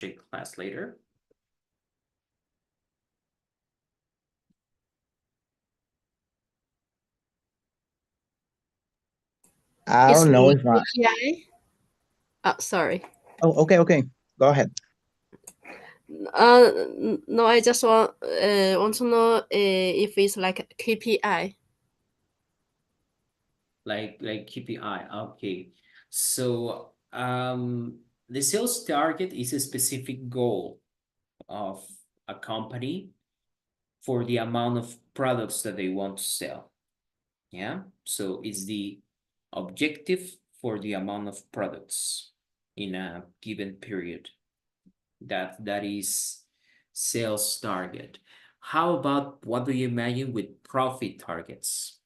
class later. I It's don't know like if I. KPI. Oh, sorry. Oh, okay. Go ahead. No, I just want to know if it's like KPI. Like KPI. Okay. So the sales target is a specific goal of a company for the amount of products that they want to sell. Yeah. So it's the objective for the amount of products in a given period. That is sales target. How about what do you imagine with profit targets?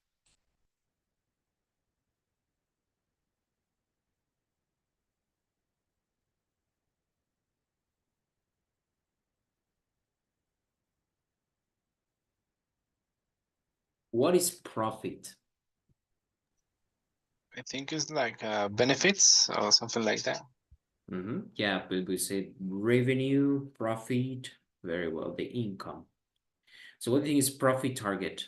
What is profit? I think it's like benefits or something like that. Yeah, but we say revenue, profit, very well, the income. So what do you think is profit target?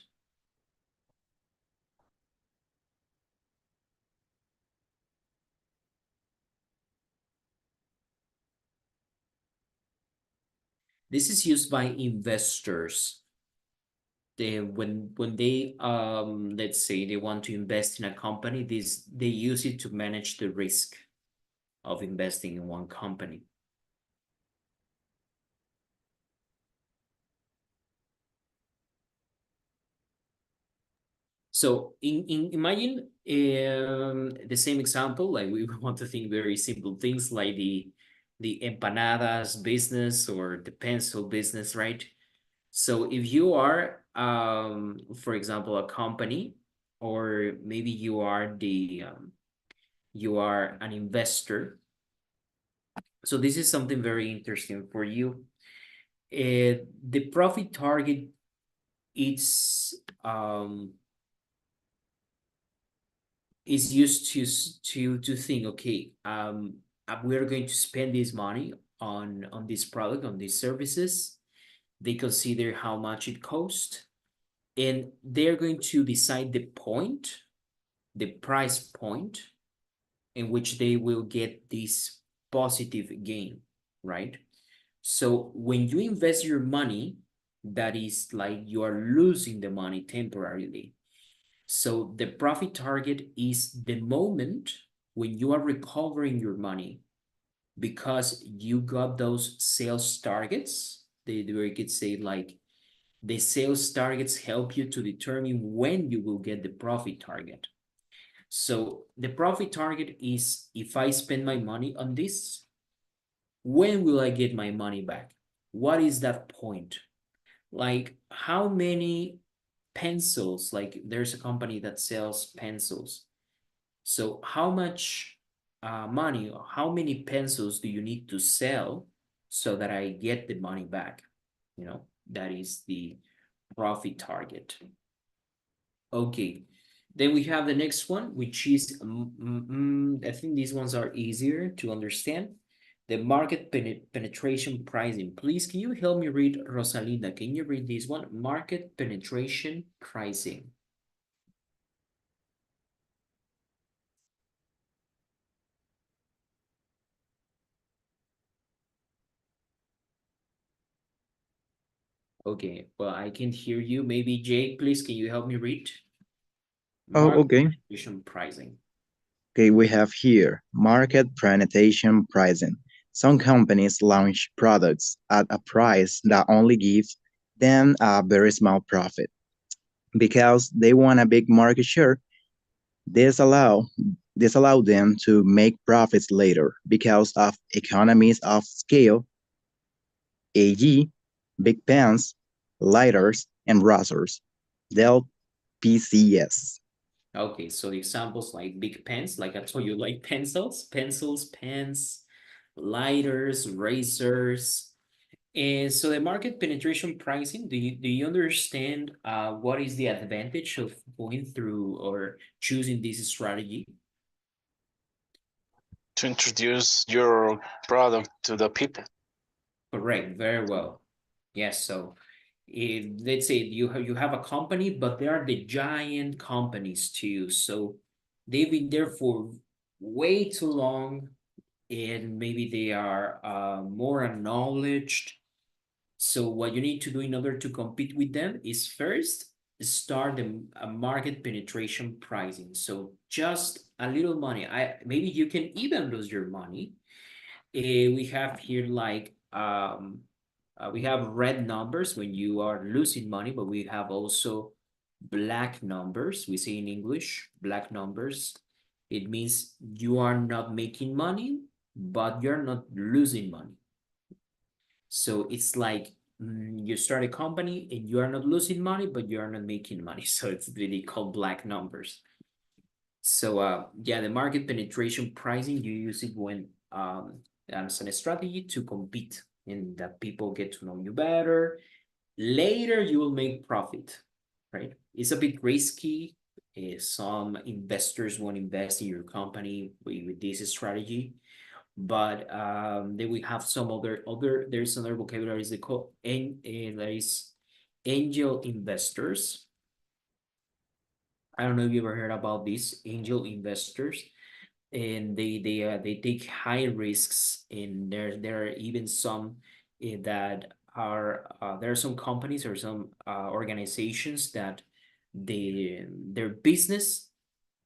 This is used by investors. When they let's say they want to invest in a company, they use it to manage the risk of investing in one company. So imagine the same example, like we want to think very simple things like the empanadas business or the pencil business, right? So if you are, for example, a company, or maybe you are an investor. So this is something very interesting for you. The profit target, it's is used to think, okay, we're going to spend this money on this product, on these services. They consider how much it costs, and they're going to decide the price point in which they will get this positive gain, right? So when you invest your money, that is like you are losing the money temporarily. So the profit target is the moment when you are recovering your money because you got those sales targets. They could say like the sales targets help you to determine when you will get the profit target. So the profit target is if I spend my money on this, when will I get my money back? What is that point? Like how many pencils, like there's a company that sells pencils. So how much money or how many pencils do you need to sell so that I get the money back? You know, that is the profit target. Okay, then we have the next one, which is, I think these ones are easier to understand. The market penetration pricing. Please, can you help me read, Rosalinda? Can you read this one? Market penetration pricing. Okay, well, I can't hear you. Maybe Jake, please, can you help me read? Oh, Market okay. penetration pricing. Okay, we have here market penetration pricing. Some companies launch products at a price that only gives them a very small profit. Because they want a big market share, this allow this allow them to make profits later because of economies of scale, e.g., big pens, lighters, and rosters. Del PCS. Okay, so the examples like big pens, like I told you, like pencils, pens, lighters, razors. And so the market penetration pricing, do you understand what is the advantage of going through or choosing this strategy? To introduce your product to the people. Correct, very well. Yes, so if let's say you have a company, but they are the giant companies too. So they've been there for way too long, and maybe they are more acknowledged. So what you need to do in order to compete with them is first start a market penetration pricing. So just a little money. Maybe you can even lose your money. We have here like we have red numbers when you are losing money, but we have also black numbers. We say in English, black numbers. It means you are not making money, but you're not losing money. So it's like you start a company and you are not losing money, but you are not making money. So it's really called black numbers. So yeah, the market penetration pricing, you use it when as a strategy to compete and that people get to know you better. Later, you will make profit, right? It's a bit risky. Some investors won't invest in your company with this strategy, but then we have some there's another vocabulary is called there is angel investors. I don't know if you ever heard about these angel investors, and they take high risks, and there are even some that are there are some companies or some organizations that their business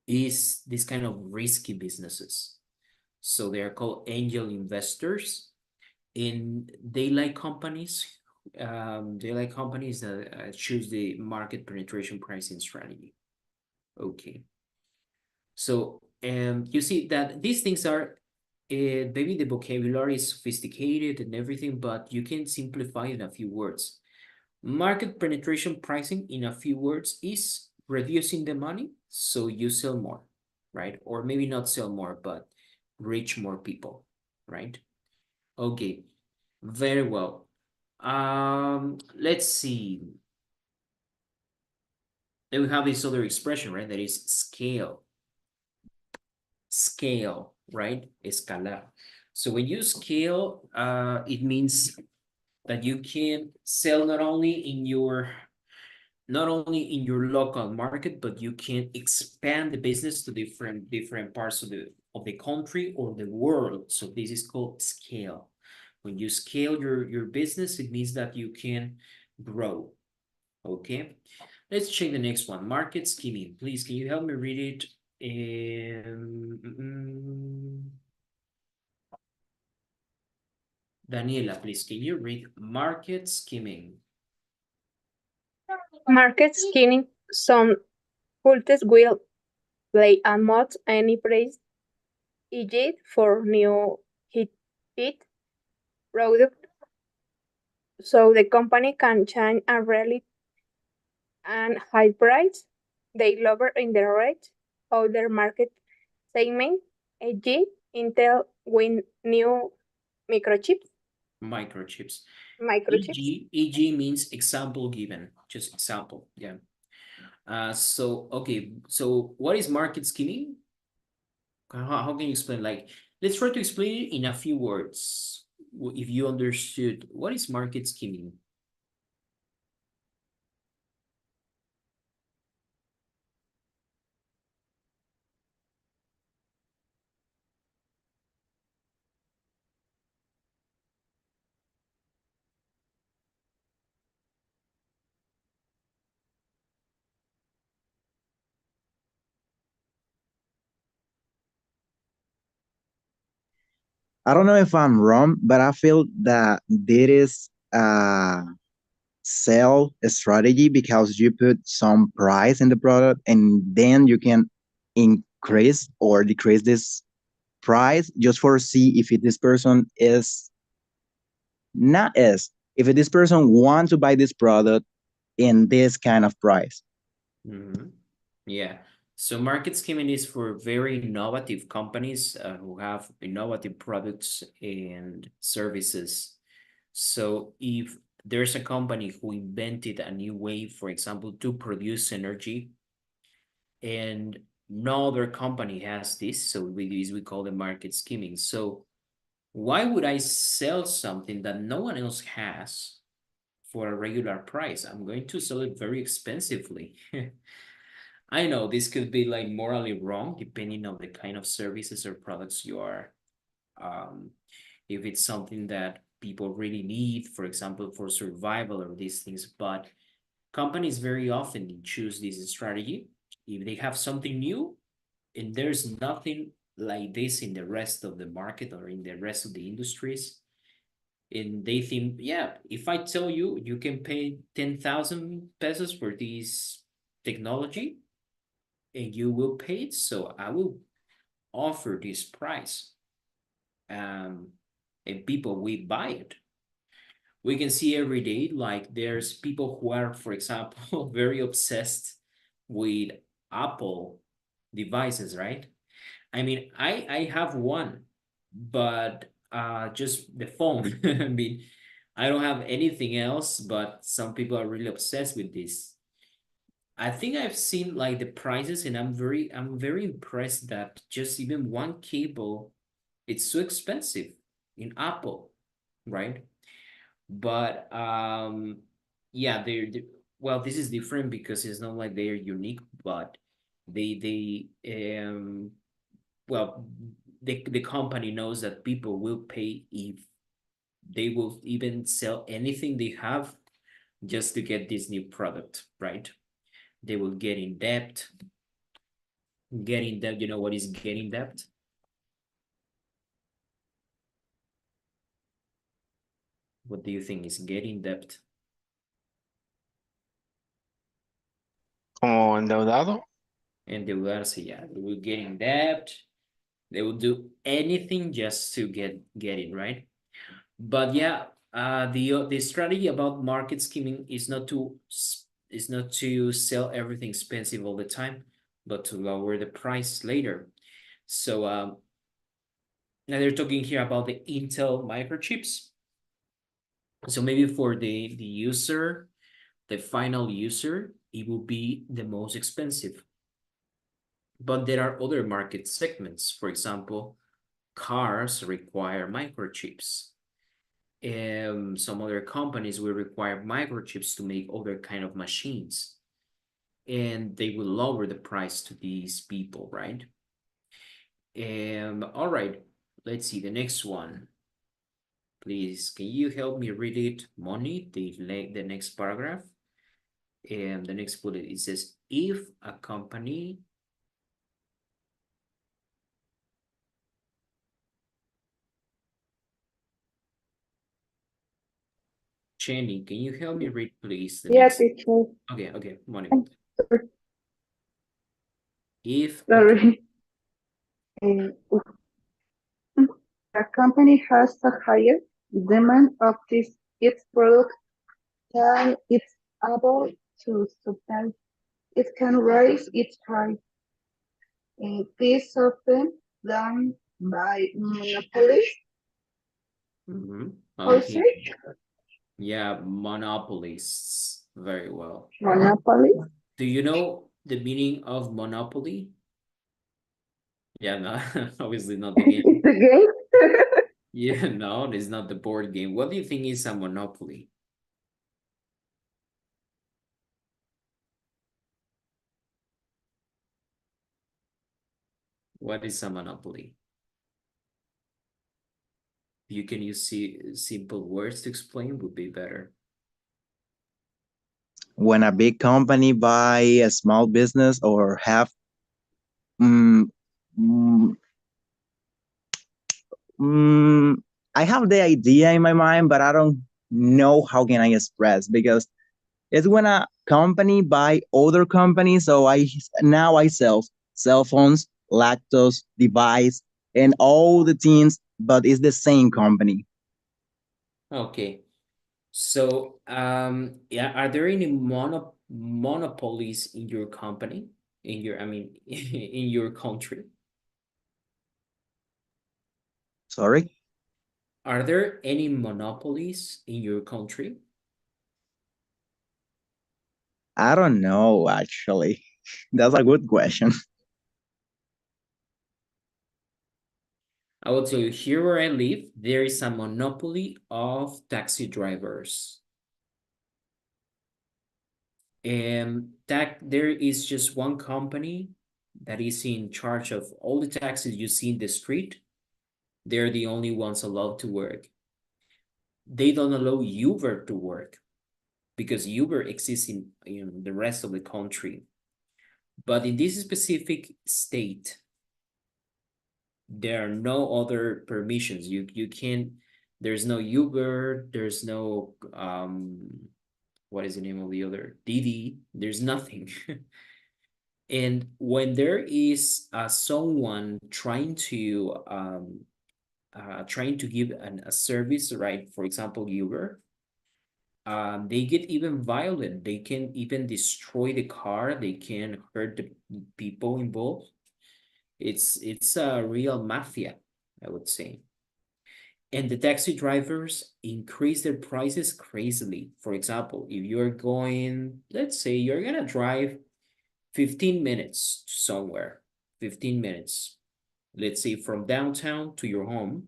is this kind of risky businesses. So they are called angel investors, and they like companies that choose the market penetration pricing strategy. Okay. So you see that these things are maybe the vocabulary is sophisticated and everything, but you can simplify it in a few words. Market penetration pricing in a few words is reducing the money so you sell more, right? Or maybe not sell more, but reach more people, right? Okay, very well. Let's see. Then we have this other expression, right? That is scale. Scale, right? Escalar. So when you scale, it means that you can sell not only in your local market, but you can expand the business to different parts of the country or the world. So this is called scale. When you scale your business, it means that you can grow. Okay, let's check the next one. Market scheming. Please, can you help me read it? Daniela, please, can you read market scheming? Market skinning, some cultists will play a mod any price e.g. for new hit product, so the company can change a really and high price. They lower in the rate of their market segment, e.g. Intel with new microchips. Microchips. Microchips. EG means example given, just example, yeah. So, okay, so what is market scheming? How can you explain? Like, let's try to explain it in a few words. If you understood, what is market scheming? I don't know if I'm wrong, but I feel that there is a sell strategy because you put some price in the product and then you can increase or decrease this price just for see if this person is not is if this person wants to buy this product in this kind of price. Yeah. So market scheming is for very innovative companies who have innovative products and services. So if there's a company who invented a new way, for example, to produce energy, and no other company has this, so we call the market scheming. So Why would I sell something that no one else has for a regular price? I'm going to sell it very expensively. I know this could be like morally wrong depending on the kind of services or products you are. If it's something that people really need, for example, for survival or these things, but companies very often choose this strategy. If they have something new and there's nothing like this in the rest of the market or in the rest of the industries, and they think, yeah, if I tell you you can pay 10,000 pesos for this technology and you will pay it, so I will offer this price. And people will buy it. We can see every day, like there's people who are, for example, very obsessed with Apple devices, right? I mean, I have one, but just the phone. I mean, I don't have anything else, but some people are really obsessed with this. I think I've seen like the prices, and I'm very impressed that just even one cable, it's so expensive in Apple, right? But yeah, well, this is different because it's not like they're unique, but they well, the company knows that people will pay if they will even sell anything they have just to get this new product, right? They will get in debt. Get in debt, you know what is getting debt? What do you think is getting debt? Como endeudado. Endeudarse, yeah. They will get in debt. They will do anything just to get it, right? But yeah, the strategy about market scheming is not to sell everything expensive all the time, but to lower the price later. So now they're talking here about the Intel microchips. So maybe for the user, the final user, it will be the most expensive. But there are other market segments. For example, cars require microchips. Some other companies will require microchips to make other kind of machines, and they will lower the price to these people, right? All right, let's see the next one. Please, can you help me read it, Moni, the next paragraph? And the next bullet, it says, if a company Jenny, can you help me read, please, the Yeah, next? teacher. Okay, Moni. I'm sorry. If Sorry. A company has a higher demand of its product than it's able to supply. It can raise its price. This is often done by monopolies. Okay, yeah, monopolists, very well. Monopoly. Do you know the meaning of monopoly? Yeah, no, obviously not the game. The game. Yeah, no, it's not the board game. What do you think is a monopoly? What is a monopoly? You can use simple words to explain would be better. When a big company buy a small business or have mm, mm, mm, I have the idea in my mind, but I don't know how can I express because it's when a company buy other companies. So I sell cell phones, laptops, device, and all the things, but it's the same company. Okay. So, yeah, are there any monopolies in your company? I mean, in your country? Sorry, Are there any monopolies in your country? I don't know actually. That's a good question. I will tell you, here where I live, there is a monopoly of taxi drivers. And that there is just one company that is in charge of all the taxis you see in the street. They're the only ones allowed to work. They don't allow Uber to work because Uber exists in the rest of the country. But in this specific state, there are no other permissions. You can't, there's no Uber, there's no what is the name of the other? Didi, there's nothing. And when there is someone trying to give a service, right? For example, Uber, they get even violent. They can even destroy the car. They can hurt the people involved. It's a real mafia, I would say. And the taxi drivers increase their prices crazily. For example, if you're going, let's say you're gonna drive 15 minutes to somewhere, 15 minutes, let's say from downtown to your home.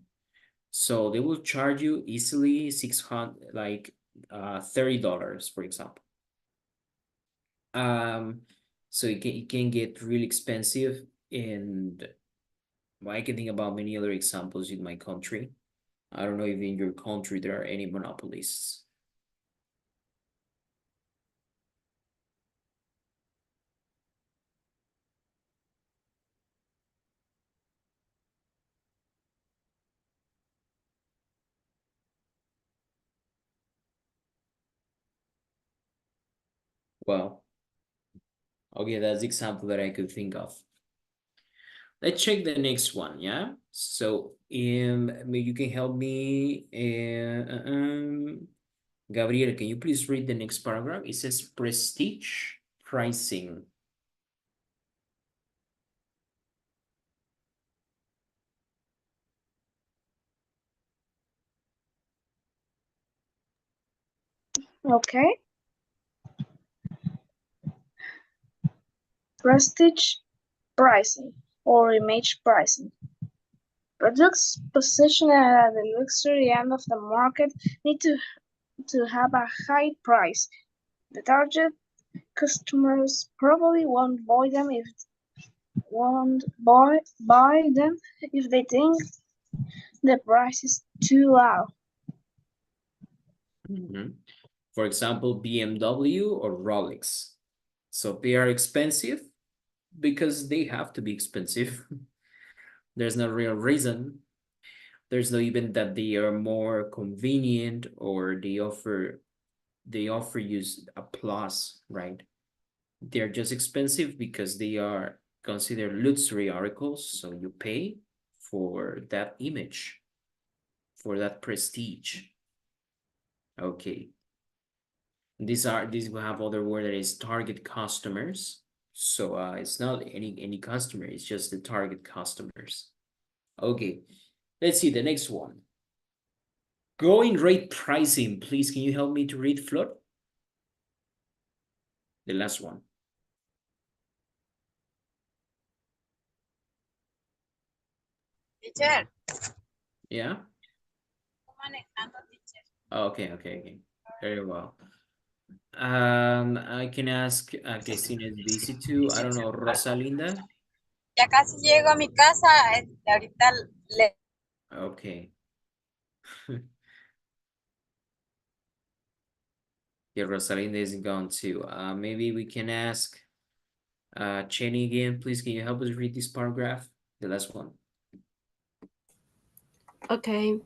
So they will charge you easily 600, like $30, for example. So it can get really expensive, and I can think about many other examples in my country. I don't know if in your country there are any monopolists. Well, okay, that's the example that I could think of. Let's check the next one, yeah? So, maybe you can help me. Gabriel, can you please read the next paragraph? It says prestige pricing. Okay. Prestige pricing or image pricing. Products positioned at the luxury end of the market need to have a high price. The target customers probably won't buy them if they think the price is too low. For example, BMW or Rolex. So they are expensive because they have to be expensive. There's no real reason. There's no even that they are more convenient or they offer you a plus, right? They're just expensive because they are considered luxury articles, so you pay for that image, for that prestige. Okay. These we have other word that is target customers. So it's not any customer, it's just the target customers. Okay, let's see the next one. Going rate pricing, please, can you help me to read, Flor? The last one. Teacher. Yeah? Okay. Very well. I can ask Cristina is busy too. I don't know, Rosalinda. Ya casi llego a mi casa, ahorita le... Okay. Yeah, Rosalinda is gone too. Maybe we can ask Chenny again, please. Can you help us read this paragraph? The last one. Okay.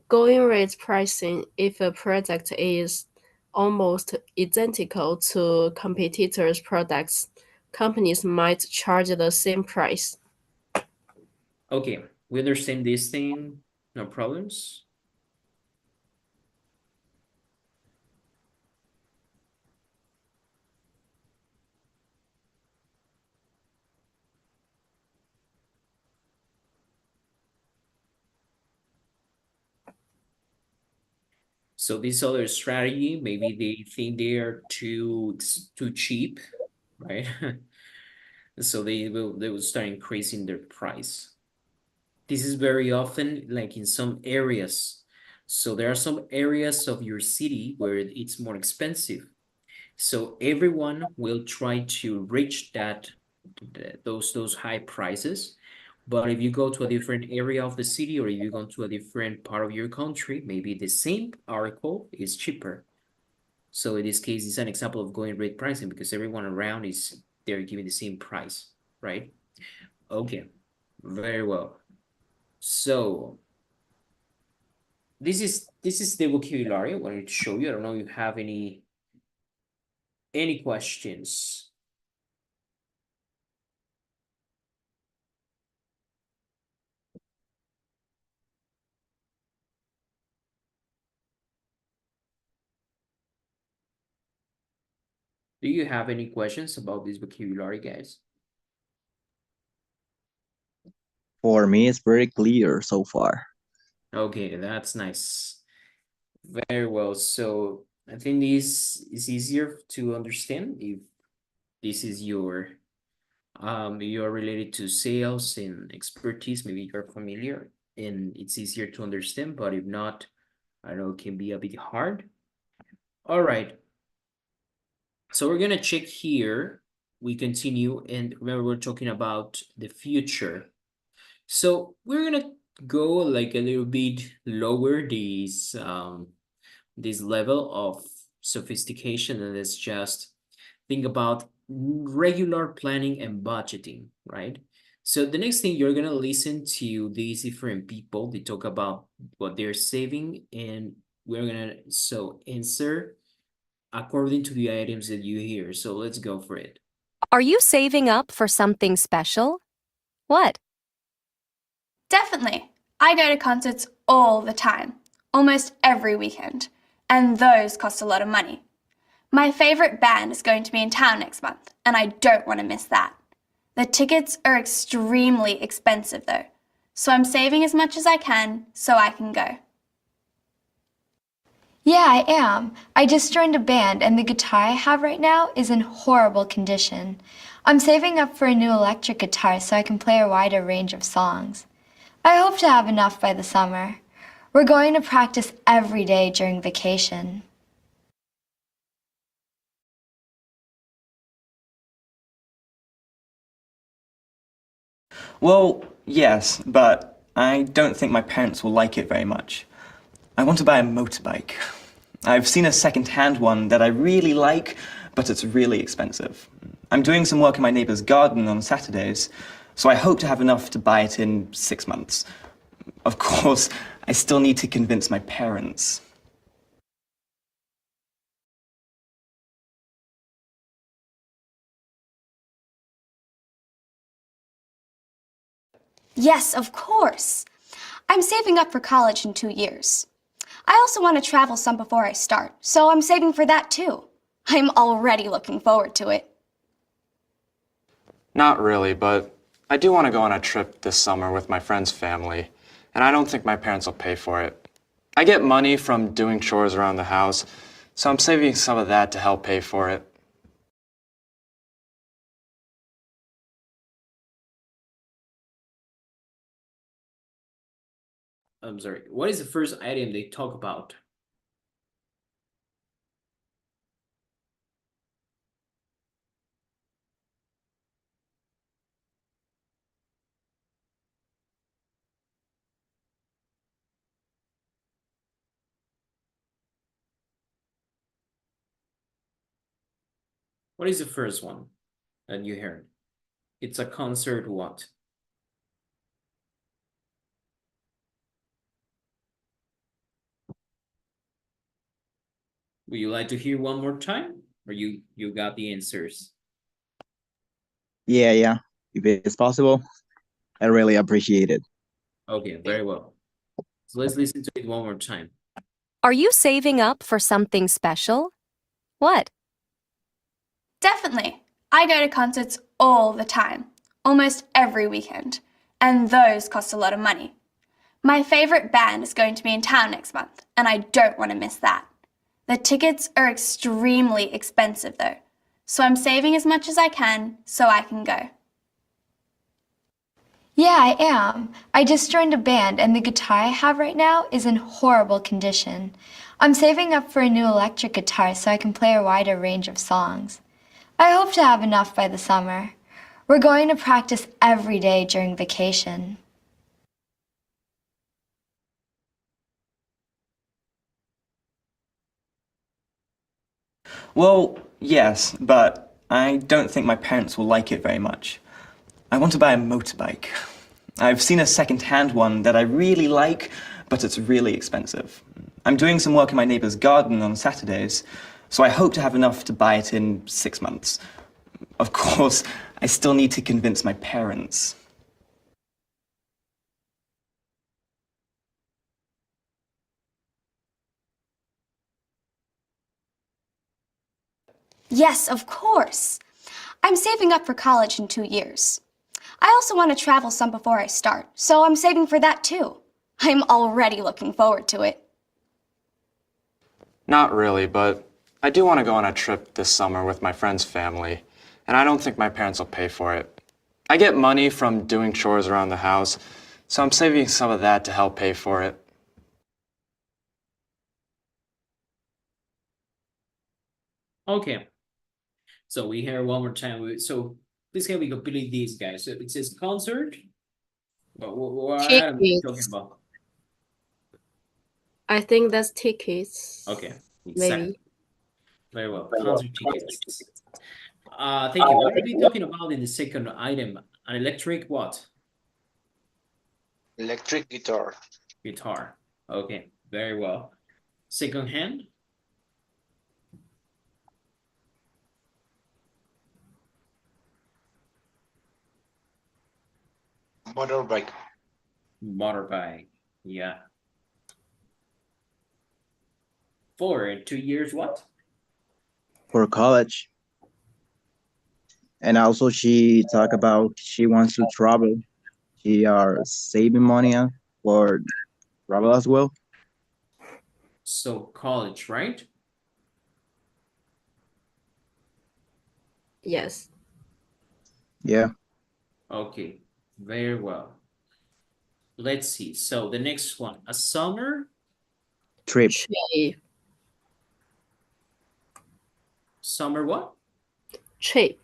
Going rate pricing, if a product is almost identical to competitors' products, companies might charge the same price. Okay, we understand this thing, no problems. So this other strategy, maybe they think they are too cheap, right? So they will start increasing their price. This is very often like in some areas. So there are some areas of your city where it's more expensive. So everyone will try to reach those high prices. But if you go to a different area of the city or if you go to a different part of your country, maybe the same article is cheaper. So in this case, it's an example of going rate pricing because everyone around they're giving the same price, right? Okay, very well. So this is the vocabulary I wanted to show you. I don't know if you have any questions. Do you have any questions about this vocabulary, guys? For me, it's very clear so far. Okay, that's nice. Very well. So I think this is easier to understand if this is your you are related to sales and expertise, maybe you're familiar and it's easier to understand, but if not, I know it can be a bit hard. All right. So we're gonna check here. We continue, and remember we're talking about the future. So we're gonna go like a little bit lower this level of sophistication, and let's just think about regular planning and budgeting, right? So the next thing you're gonna listen to these different people, they talk about what they're saving, and we're gonna answer according to the items that you hear. So let's go for it. Are you saving up for something special? What? Definitely. I go to concerts all the time, almost every weekend, and those cost a lot of money. My favorite band is going to be in town next month, and I don't want to miss that. The tickets are extremely expensive though, so I'm saving as much as I can so I can go. Yeah, I am. I just joined a band and the guitar I have right now is in horrible condition. I'm saving up for a new electric guitar so I can play a wider range of songs. I hope to have enough by the summer. We're going to practice every day during vacation. Well, yes, but I don't think my parents will like it very much. I want to buy a motorbike. I've seen a second-hand one that I really like, but it's really expensive. I'm doing some work in my neighbor's garden on Saturdays, so I hope to have enough to buy it in 6 months. Of course, I still need to convince my parents. Yes, of course. I'm saving up for college in 2 years. I also want to travel some before I start, so I'm saving for that too. I'm already looking forward to it. Not really, but I do want to go on a trip this summer with my friend's family, and I don't think my parents will pay for it. I get money from doing chores around the house, so I'm saving some of that to help pay for it. I'm sorry, what is the first item they talk about? What is the first one that you heard? It's a concert what? Would you like to hear one more time, or you got the answers? Yeah. If it's possible, I really appreciate it. Okay, very well. So let's listen to it one more time. Are you saving up for something special? What? Definitely. I go to concerts all the time, almost every weekend, and those cost a lot of money. My favorite band is going to be in town next month, and I don't want to miss that. The tickets are extremely expensive though, so I'm saving as much as I can so I can go. Yeah, I am. I just joined a band, and the guitar I have right now is in horrible condition. I'm saving up for a new electric guitar so I can play a wider range of songs. I hope to have enough by the summer. We're going to practice every day during vacation. Well, yes, but I don't think my parents will like it very much. I want to buy a motorbike. I've seen a second-hand one that I really like, but it's really expensive. I'm doing some work in my neighbor's garden on Saturdays, so I hope to have enough to buy it in 6 months. Of course, I still need to convince my parents. Yes, of course. I'm saving up for college in 2 years. I also want to travel some before I start, so I'm saving for that too. I'm already looking forward to it. Not really, but I do want to go on a trip this summer with my friend's family, and I don't think my parents will pay for it. I get money from doing chores around the house, so I'm saving some of that to help pay for it. Okay. So we hear one more time. So please can we complete these guys? So it says concert. What are we talking Tickets. about? I think that's tickets. Okay. Maybe. Exactly. Very well. Concert tickets. Thank you. What are we talking about in the second item? An electric what? Electric guitar. Guitar. Okay. Very well. Second hand. Motorbike. Motorbike. Yeah. For 2 years what? For college. And also she talked about she wants to travel. She are saving money for travel as well. So college, right? Yes. Yeah. Okay. Very well. Let's see. So the next one, a summer Trip. Trip. Summer what? Trip.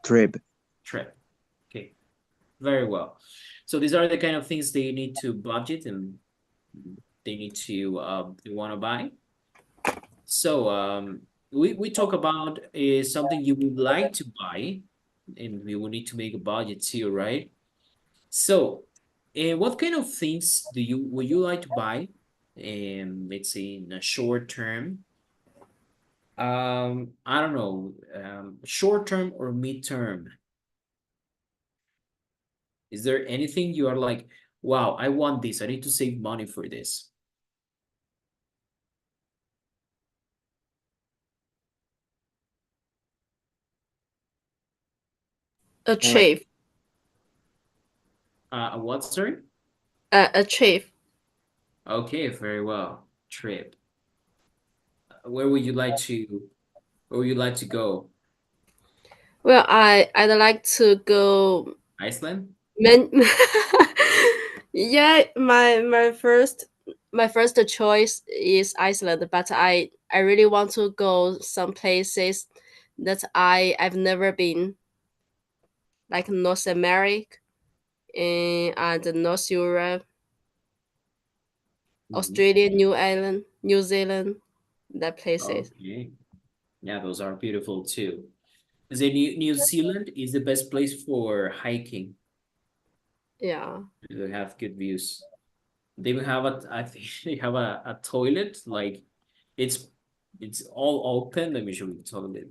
Trip. Trip. Okay. Very well. So these are the kind of things they need to budget and they need to they want to buy. So we talk about something you would like to buy, and we will need to make a budget too, right? So what kind of things would you like to buy? Let's say in a short term. I don't know, short term or mid-term. Is there anything you are like, wow, I want this, I need to save money for this? A trip. A what, sorry? A trip. Okay, very well. Trip. Where would you like to go? Well, I'd like to go. Iceland? Yeah, my first choice is Iceland, but I really want to go some places that I've never been, like North America and North Europe, Australia, New Zealand, that places. Okay. Yeah, those are beautiful too. Is it New Zealand is the best place for hiking? Yeah. They have good views. They will have I think they have a toilet, like it's all open. Let me show you the toilet.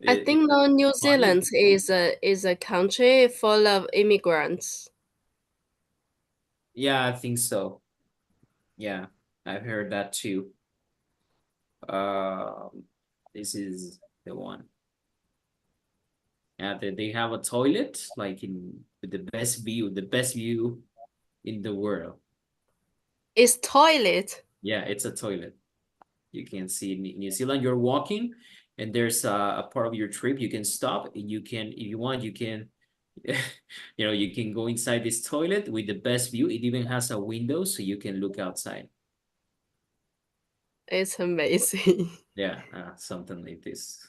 I think New Zealand is a country full of immigrants. Yeah, I think so. Yeah, I've heard that too. This is the one. Yeah, they have a toilet like with the best view in the world. It's toilet. Yeah, it's a toilet. You can see in New Zealand, you're walking and there's a part of your trip you can stop and you can, if you want, you can You know, you can go inside this toilet with the best view. It even has a window so you can look outside. It's amazing. Yeah, something like this.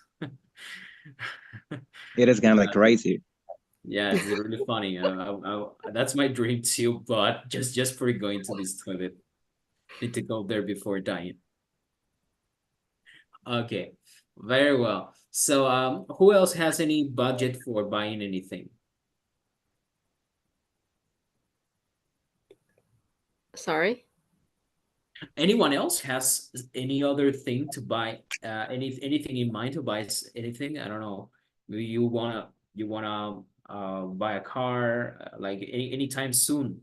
It is kind of crazy. Yeah, it's really funny. That's my dream too, but just for going to this toilet. Need to go there before dying. Okay, very well. So, who else has any budget for buying anything? Sorry? Anyone else has any other thing to buy? Anything in mind to buy anything? I don't know. Maybe you wanna buy a car like anytime soon.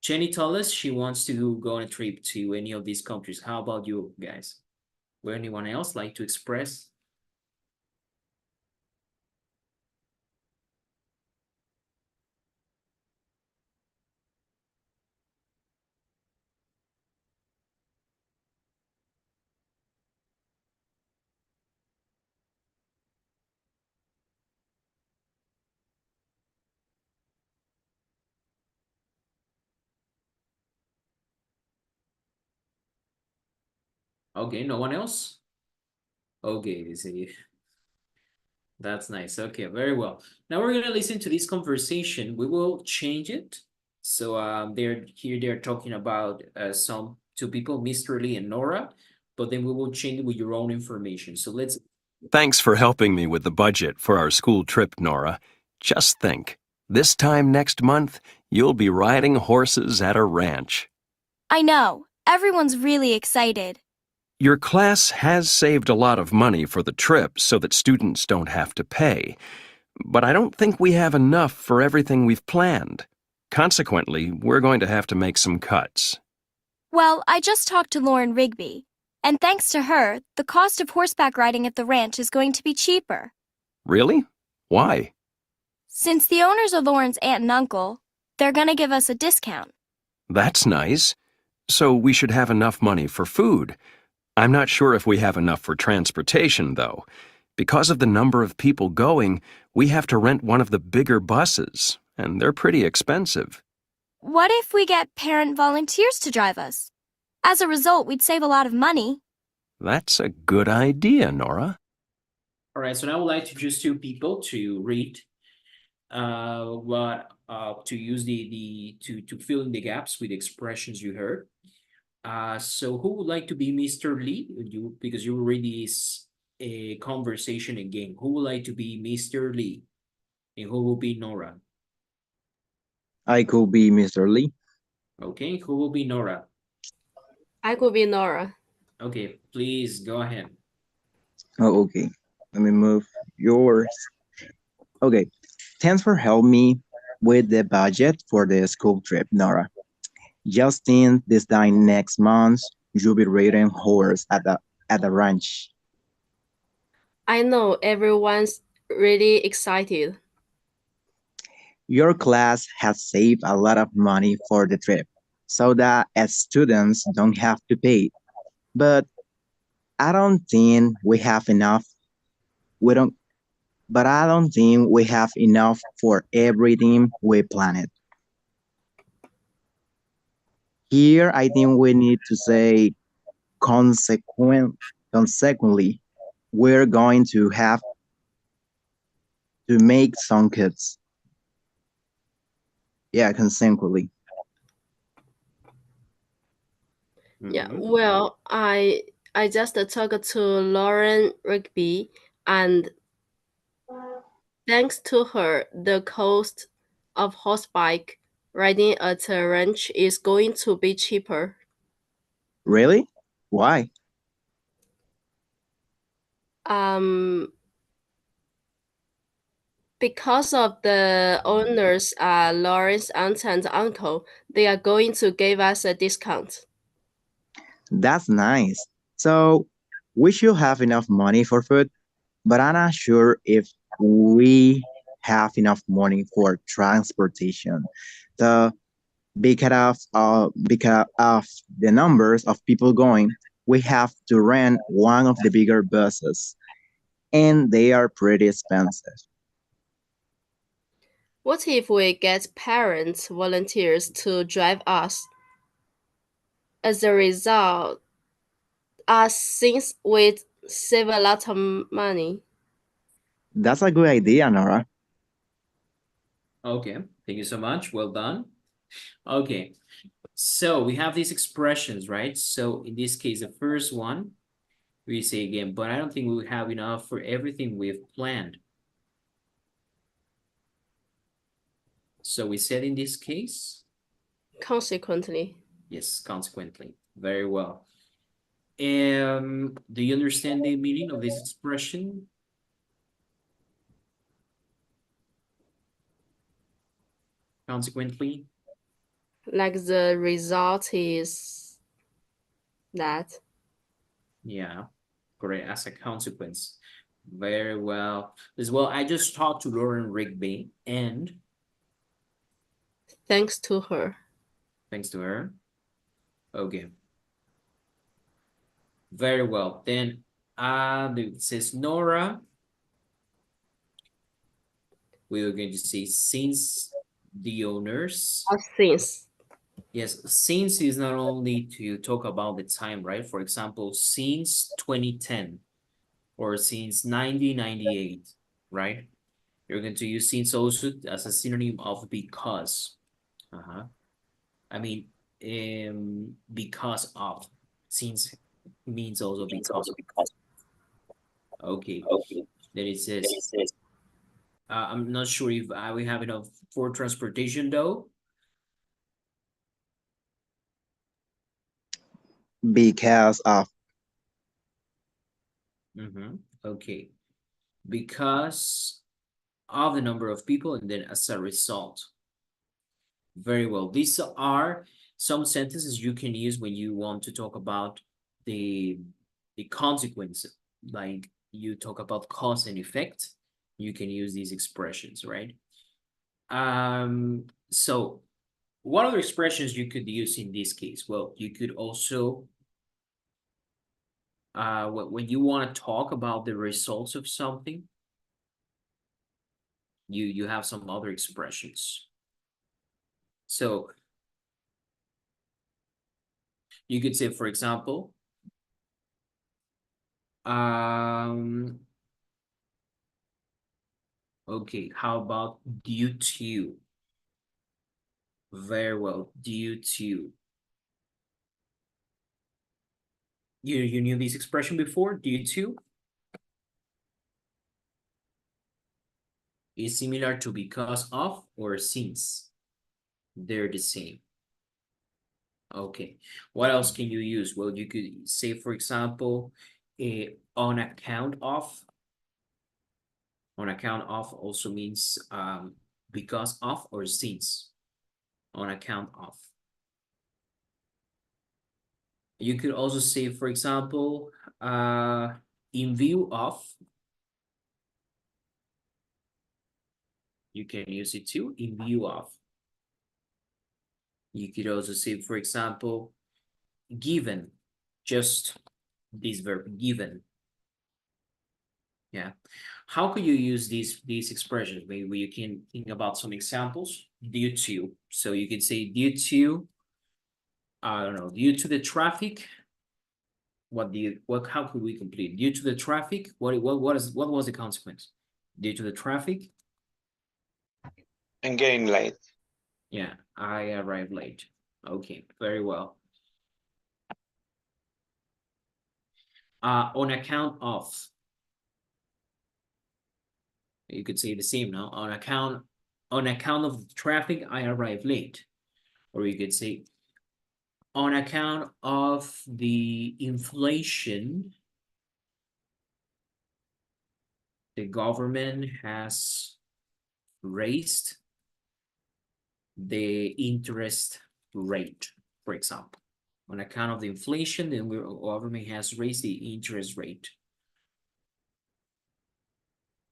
Jenny told us she wants to go on a trip to any of these countries. How about you guys? Would anyone else like to express? Okay, no one else? Okay, see. That's nice. Okay, very well. Now we're gonna listen to this conversation. We will change it. So they're talking about some two people, Mr. Lee and Nora, but then we will change it with your own information. So let's Thanks for helping me with the budget for our school trip, Nora. Just think, this time next month, you'll be riding horses at a ranch. I know. Everyone's really excited. Your class has saved a lot of money for the trip so that students don't have to pay. But I don't think we have enough for everything we've planned. Consequently, we're going to have to make some cuts. Well, I just talked to Lauren Rigby, and thanks to her, the cost of horseback riding at the ranch is going to be cheaper. Really? Why? Since the owners are Lauren's aunt and uncle, they're gonna give us a discount. That's nice. So we should have enough money for food. I'm not sure if we have enough for transportation, though. Because of the number of people going, we have to rent one of the bigger buses, and they're pretty expensive. What if we get parent volunteers to drive us? As a result, we'd save a lot of money. That's a good idea, Nora. All right, so now I would like to just two people to read to use to fill in the gaps with expressions you heard. So who would like to be Mr. Lee? Because you will read this conversation again. Who would like to be Mr. Lee? And who will be Nora? I could be Mr. Lee. Okay, who will be Nora? I could be Nora. Okay, please go ahead. Oh, okay. Let me move yours. Okay. Thanks for helping me with the budget for the school trip, Nora. Just in this time next month, you'll be riding horse at the ranch. I know everyone's really excited. Your class has saved a lot of money for the trip, so that as students don't have to pay. But I don't think we have enough. But I don't think we have enough for everything we planned. Here, I think we need to say consequently, we're going to have to make some cuts. Yeah, consequently. Yeah, well, I just talked to Lauren Rigby, and thanks to her, the cost of horseback riding at a ranch is going to be cheaper. Really? Why? Because of the owners, Lauren's aunt and uncle, they are going to give us a discount. That's nice. So we should have enough money for food, but I'm not sure if we have enough money for transportation. Because of the numbers of people going, we have to rent one of the bigger buses, and they are pretty expensive. What if we get parents volunteers to drive us? As a result, since we save a lot of money. That's a good idea, Nora. Okay, thank you so much. Well done. Okay, so we have these expressions, right? So in this case, the first one, we say again, but I don't think we have enough for everything we've planned. So we said in this case? Consequently. Yes, consequently. Very well. Do you understand the meaning of this expression? Consequently? Like the result is that. Yeah, correct, as a consequence. Very well. As well, I just talked to Lauren Rigby, and thanks to her. Thanks to her. Okay. Very well. Then it says Nora. We are going to say since the owners. Since. Yes, since is not only to talk about the time, right? For example, since 2010 or since 1998, right? You're going to use since also as a synonym of because. I mean, because of. Since means also because. Okay. Then it says, I'm not sure if we have enough for transportation though. Because of. Okay. Because of the number of people and then as a result. Very well. These are some sentences you can use when you want to talk about the consequence. Like you talk about cause and effect, you can use these expressions, right? So what other expressions you could use in this case? Well, you could also when you want to talk about the results of something, you have some other expressions. So you could say, for example, okay, how about due to? Very well, due to. You knew this expression before, due to? Is similar to because of or since. They're the same. Okay, what else can you use? Well, you could say, for example, on account of. On account of also means because of or since. On account of. You could also say, for example, in view of. You can use it too, in view of. You could also say, for example, given, just this verb, given. Yeah. How could you use these expressions? Maybe you can think about some examples. Due to. So you can say due to, I don't know, due to the traffic. How could we complete? Due to the traffic, what was the consequence? Due to the traffic? And getting late. Yeah, I arrived late. Okay, very well. On account of. You could say the same now. On account of the traffic, I arrived late. Or you could say, on account of the inflation, the government has raised the interest rate, for example. On account of the inflation, the government has raised the interest rate.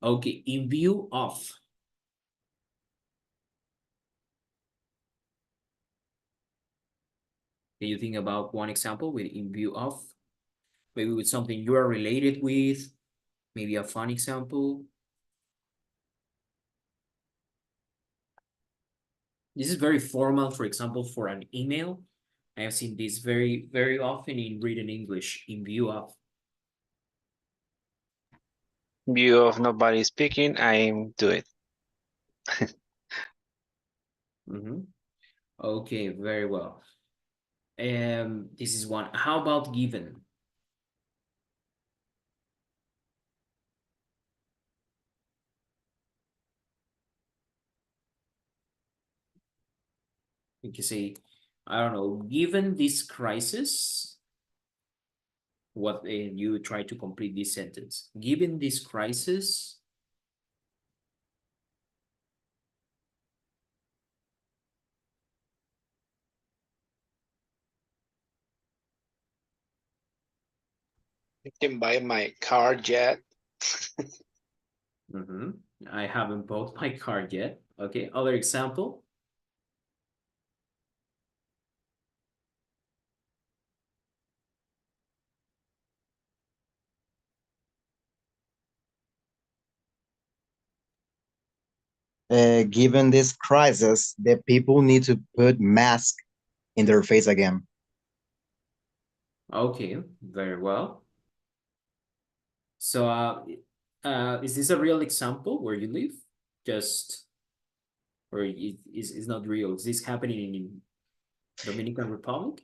Okay, in view of. Can you think about one example with in view of? Maybe with something you are related with, maybe a fun example. This is very formal, for example, for an email. I have seen this very, very often in written English in view of. View of nobody speaking, I'm do it. Okay, very well. This is one. How about given? You can say, I don't know, given this crisis, what, and you try to complete this sentence. Given this crisis, I can buy my car yet. I haven't bought my car yet. Okay, other example. Given this crisis, the people need to put mask in their face again. Okay, very well. So, is this a real example where you live? Just, or is not real? Is this happening in Dominican Republic?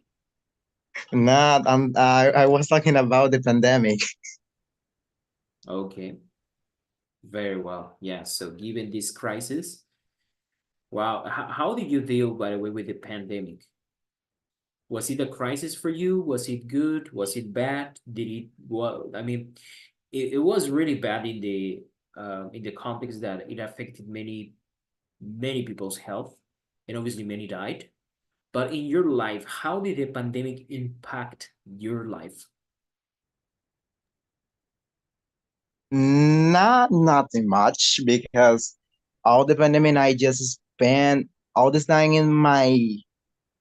Not, I was talking about the pandemic. Okay, very well. Yeah, so given this crisis, wow, how did you deal, by the way, with the pandemic? Was it a crisis for you? Was it good? Was it bad? Did it, well, I mean, it was really bad in the context that it affected many people's health, and obviously many died. But in your life, how did the pandemic impact your life? Not nothing much, because all the pandemic I just spent all this time in my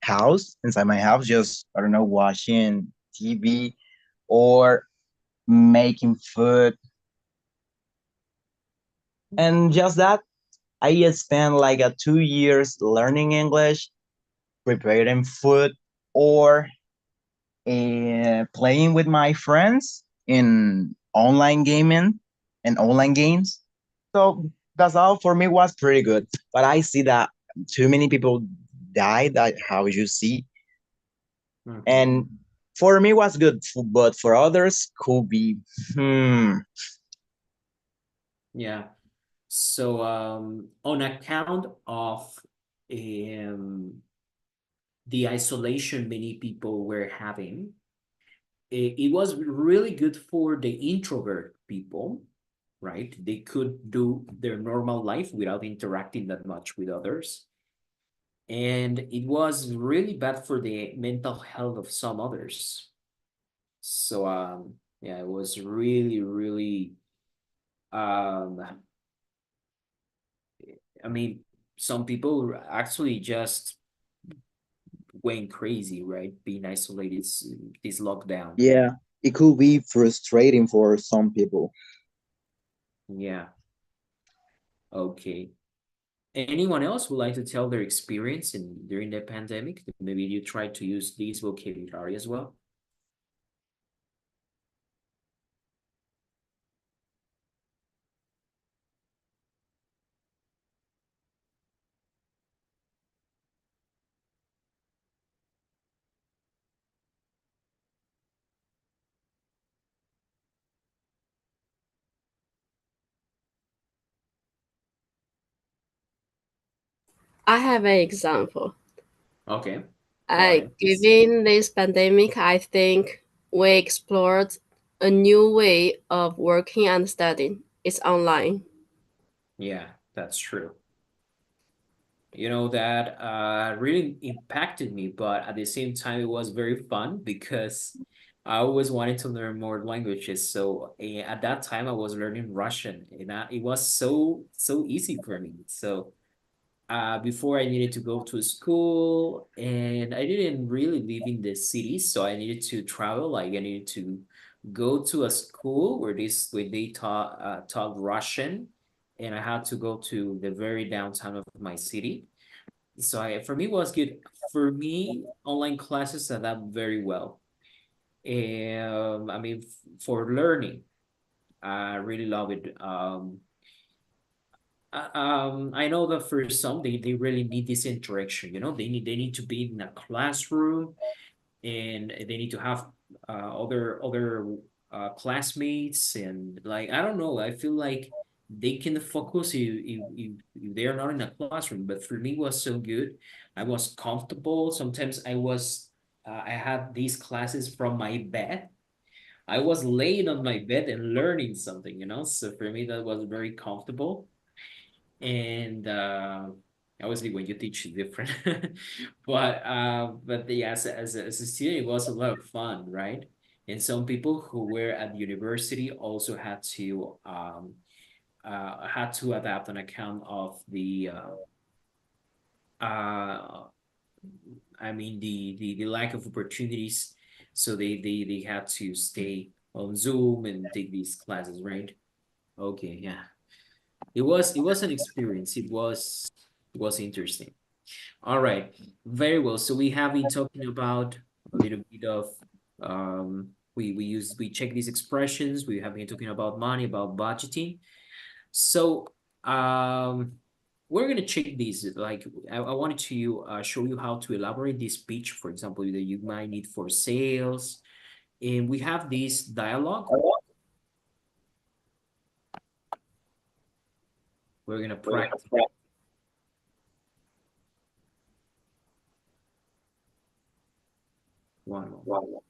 house, inside my house, just, I don't know, watching TV or making food. And just that, I just spent like 2 years learning English, preparing food, or playing with my friends in online gaming and online games. So that's all for me was pretty good. But I see that too many people died, that how you see. And for me was good, but for others could be Yeah. So on account of the isolation many people were having, it was really good for the introvert people, right? They could do their normal life without interacting that much with others. And it was really bad for the mental health of some others. So yeah, it was really, really I mean, some people actually just went crazy, right? Being isolated, this lockdown. yeah, it could be frustrating for some people. Yeah. Okay. Anyone else would like to tell their experience during the pandemic? Maybe you tried to use this vocabulary as well. I have an example. Okay. Given this pandemic, I think we explored a new way of working and studying. It's online. Yeah, that's true. You know, that really impacted me, but at the same time, it was very fun because I always wanted to learn more languages. So at that time, I was learning Russian, and it was so easy for me. So before I needed to go to school, and I didn't really live in the city, so I needed to travel. Like I needed to go to a school where they taught Russian, and I had to go to the very downtown of my city. So for me, it was good. For me, online classes adapt very well. I mean, for learning, I really love it. I know that for some, they really need this interaction, they need to be in a classroom, and they need to have other classmates, and like, I don't know, I feel like they can focus if they are not in a classroom. But for me, it was so good. I was comfortable. Sometimes I had these classes from my bed. I was laying on my bed and learning something. So for me, that was very comfortable. And obviously when you teach is different. But yeah, as a student, it was a lot of fun, right? And some people who were at university also had to adapt on account of the I mean the lack of opportunities. So they had to stay on Zoom and take these classes, right? Okay, yeah. It was an experience. It was interesting. All right, very well. So we have been talking about a little bit of we check these expressions. We have been talking about money, about budgeting. So we're gonna check these. Like I wanted to show you how to elaborate this speech, for example, that you might need for sales, and we have this dialogue. We're gonna practice. One more.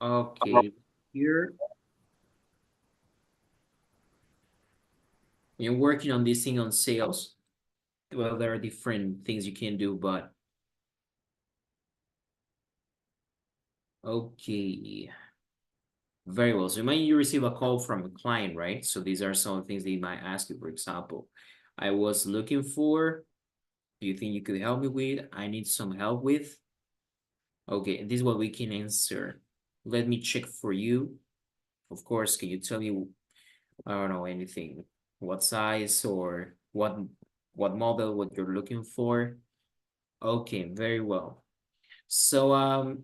Okay, here you're working on this thing on sales. Well, there are different things you can do, but okay. Very well. So you receive a call from a client, right? So these are some things they might ask you. For example, I was looking for, do you think you could help me with? I need some help with. Okay, and this is what we can answer. Let me check for you. Of course, can you tell me, I don't know, anything, what size or what model, what you're looking for? Okay, very well. So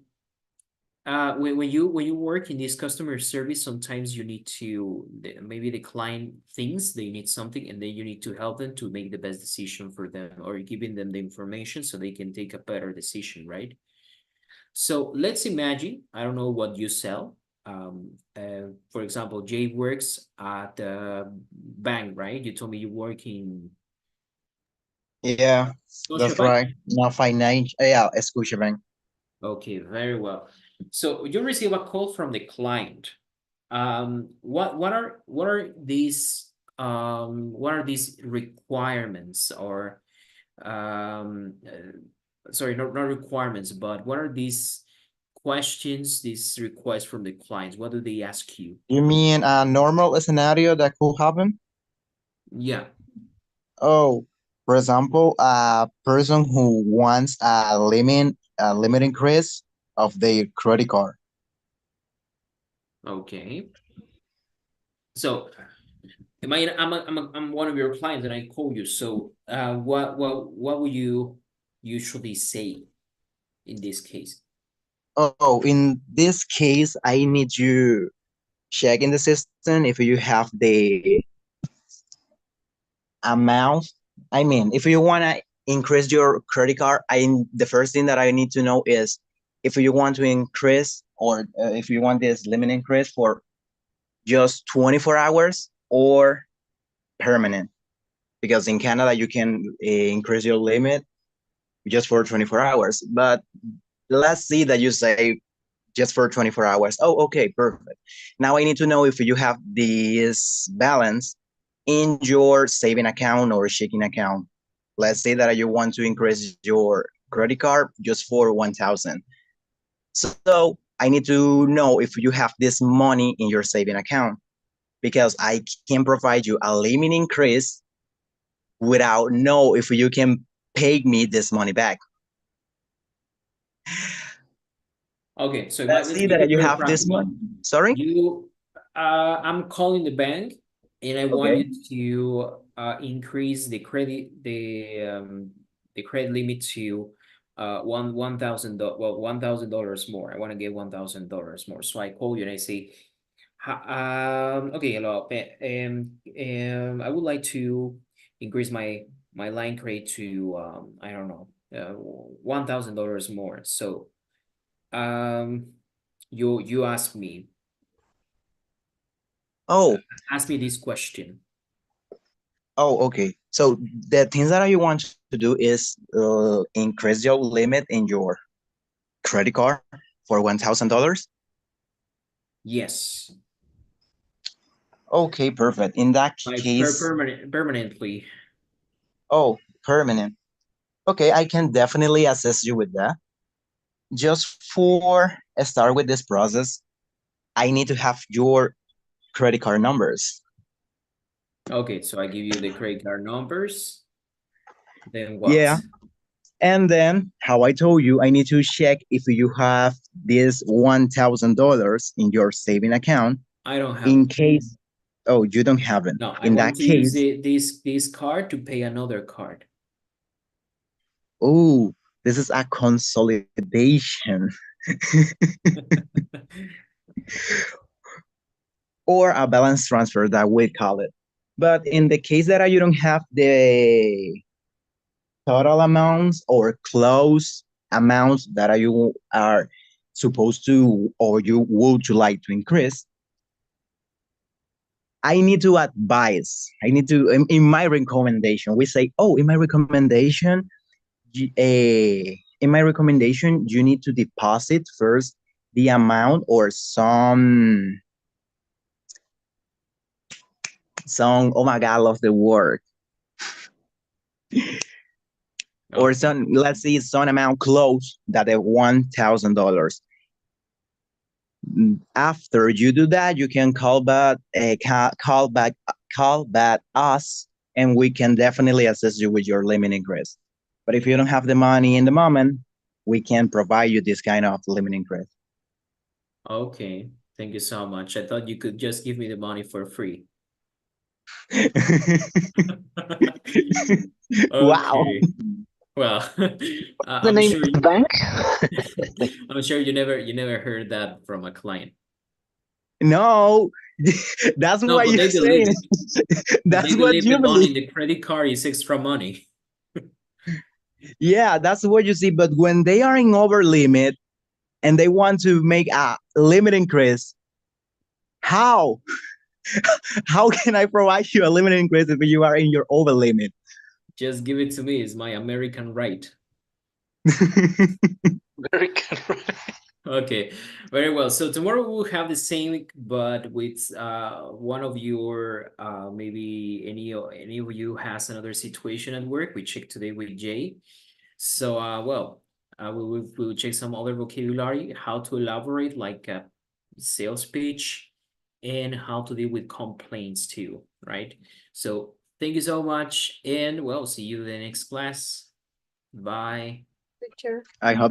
when you work in this customer service, sometimes you need to maybe the client thinks they need something, and then you need to help them to make the best decision for them, or giving them the information so they can take a better decision, right? So let's imagine, I don't know what you sell. For example, Jay works at the bank, right? You told me you work in Yeah, that's Scotiabank? right. Now financial, yeah, Scotiabank. Okay, very well. So you receive a call from the client. What are these requirements, or sorry, not requirements, but what are these questions, these requests from the clients? What do they ask you? You mean a normal scenario that could happen? Yeah. Oh, for example, a person who wants a limit increase of their credit card. Okay. So I'm one of your clients and I call you. So what would you usually say in this case? Oh, in this case, I need you check in the system if you have the amount. I mean, if you want to increase your credit card, the first thing that I need to know is if you want to increase, or if you want this limit increase for just 24 hours or permanent. Because in Canada, you can increase your limit just for 24 hours. But let's see that you say just for 24 hours. Oh, okay, perfect. Now I need to know if you have this balance in your saving account or checking account. Let's say that you want to increase your credit card just for 1,000. So I need to know if you have this money in your saving account, because I can provide you a limit increase without know if you can pay me this money back. Okay, so Let's let's see make that it you very have this practical. money. Sorry? I'm calling the bank and I want Okay. you to increase the credit limit to $1,000 more. I want to get $1,000 more. So I call you and I say, okay, hello, I would like to increase my line credit to I don't know, $1,000 more. So you ask me this question. Oh, okay. So the things that you want to do is increase your limit in your credit card for $1,000. Yes. Okay, perfect. In that case, Permanently. oh, permanent. Okay, I can definitely assist you with that. Just for start with this process, I need to have your credit card numbers. Okay, so I give you the credit card numbers. Then what? Yeah. And then, how I told you, I need to check if you have this $1,000 in your saving account. I don't have In it. case, oh, you don't have it. No, I In want that to use case, this card to pay another card. oh, this is a consolidation. Or a balance transfer that we call it. But in the case that you don't have the total amounts or close amounts that you are supposed to or you would like to increase, I need to advise. I need to, in my recommendation, we say, oh, in my recommendation, you need to deposit first the amount or some, oh my God, I love the word. Or some, let's say some amount close that the $1,000. After you do that, you can call back us, and we can definitely assist you with your limit increase. But if you don't have the money in the moment, we can provide you this kind of limit increase. Okay, thank you so much. I thought you could just give me the money for free. Wow. Okay. Well, The name of the bank? I'm sure you never heard that from a client. No, that's No, what but you're they believe saying. it. That's They what believe you the money in believe. the credit card is extra money. Yeah, that's what you see. But when they are in over limit and they want to make a limit increase, how? How can I provide you a limit increase if you are in your over limit? Just give it to me. It's my American right. American right. Okay, very well. So tomorrow we'll have the same, but with one of your maybe any of you has another situation at work. We checked today with Jay. So we'll check some other vocabulary, how to elaborate like a sales pitch, and how to deal with complaints too, right? So thank you so much, and well, see you in the next class. Bye. Teacher. I hope